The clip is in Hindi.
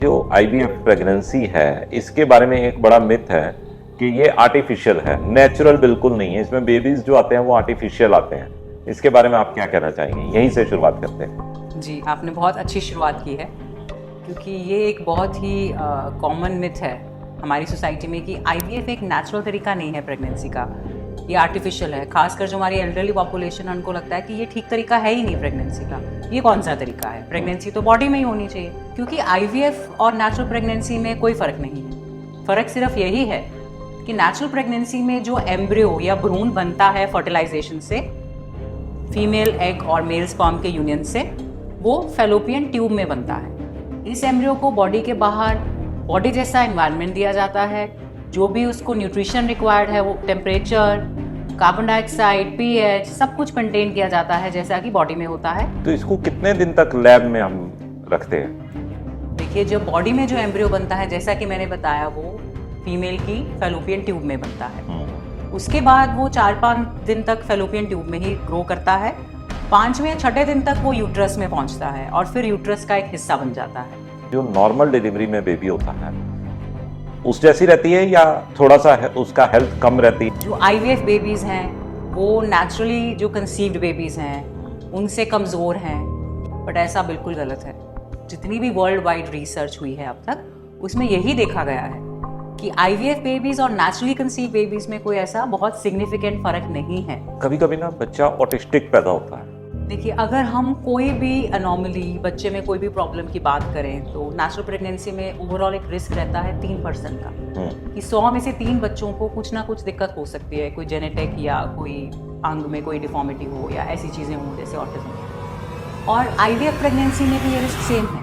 जो आईवीएफ प्रेगनेंसी है, इसके बारे में एक बड़ा मिथ है कि ये आर्टिफिशियल है, नेचुरल बिल्कुल नहीं है। इसमें बेबीज जो आते हैं वो आर्टिफिशियल आते हैं। इसके बारे में आप क्या कहना चाहेंगे? यहीं से शुरुआत करते हैं। जी, आपने बहुत अच्छी शुरुआत की है, क्योंकि ये एक बहुत ही कॉमन मिथ है हमारी सोसाइटी में कि आईवीएफ एक नेचुरल तरीका नहीं है प्रेगनेंसी का, ये आर्टिफिशियल है। खासकर जो हमारी एल्डरली पॉपुलेशन है, उनको लगता है कि ये ठीक तरीका है ही नहीं प्रेगनेंसी का। ये कौन सा तरीका है? प्रेगनेंसी तो बॉडी में ही होनी चाहिए। क्योंकि आईवीएफ और नेचुरल प्रेगनेंसी में कोई फ़र्क नहीं है। फ़र्क सिर्फ यही है कि नेचुरल प्रेगनेंसी में जो एम्ब्रियो या भ्रूण बनता है फर्टिलाइजेशन से, फीमेल एग और मेल स्पर्म के यूनियन से, वो फैलोपियन ट्यूब में बनता है। इस एम्ब्रियो को बॉडी के बाहर बॉडी जैसा एनवायरनमेंट दिया जाता है। जो भी उसको न्यूट्रिशन रिक्वायर्ड है, वो टेम्परेचर, कार्बन डाइऑक्साइड, पीएच, सब कुछ मेंटेन किया जाता है जैसा कि बॉडी में होता है। तो इसको कितने दिन तक लैब में हम रखते हैं? देखिए, जो बॉडी में जो एम्ब्रियो बनता है, जैसा कि मैंने बताया, वो फीमेल की फैलोपियन ट्यूब में बनता है। उसके बाद वो 4-5 दिन तक फैलोपियन ट्यूब में ही ग्रो करता है। 5वें या 6ठे दिन तक वो यूट्रस में पहुंचता है और फिर यूट्रस का एक हिस्सा बन जाता है। जो नॉर्मल डिलीवरी में बेबी होता है उस जैसी रहती है या थोड़ा सा उसका हेल्थ कम रहती है? जो आईवीएफ बेबीज़ हैं वो नेचुरली जो कंसीव्ड बेबीज़ हैं उनसे कमज़ोर हैं, बट ऐसा बिल्कुल गलत है। जितनी भी वर्ल्ड वाइड रिसर्च हुई है अब तक, उसमें यही देखा गया है कि आईवीएफ बेबीज़ और नेचुरली कंसीव्ड बेबीज़ में कोई ऐसा बहुत सिग्निफिकेंट फ़र्क नहीं है। कभी कभी ना बच्चा ऑटिस्टिक पैदा होता है। देखिए, अगर हम कोई भी अनोमली, बच्चे में कोई भी प्रॉब्लम की बात करें, तो नेचुरल प्रेगनेंसी में ओवरऑल एक रिस्क रहता है 3% का, कि 100 में से 3 बच्चों को कुछ ना कुछ दिक्कत हो सकती है। कोई जेनेटिक या कोई अंग में कोई डिफॉर्मिटी हो या ऐसी चीज़ें हों जैसे ऑटिज्म। और आईवीएफ प्रेगनेंसी में भी ये रिस्क सेम है।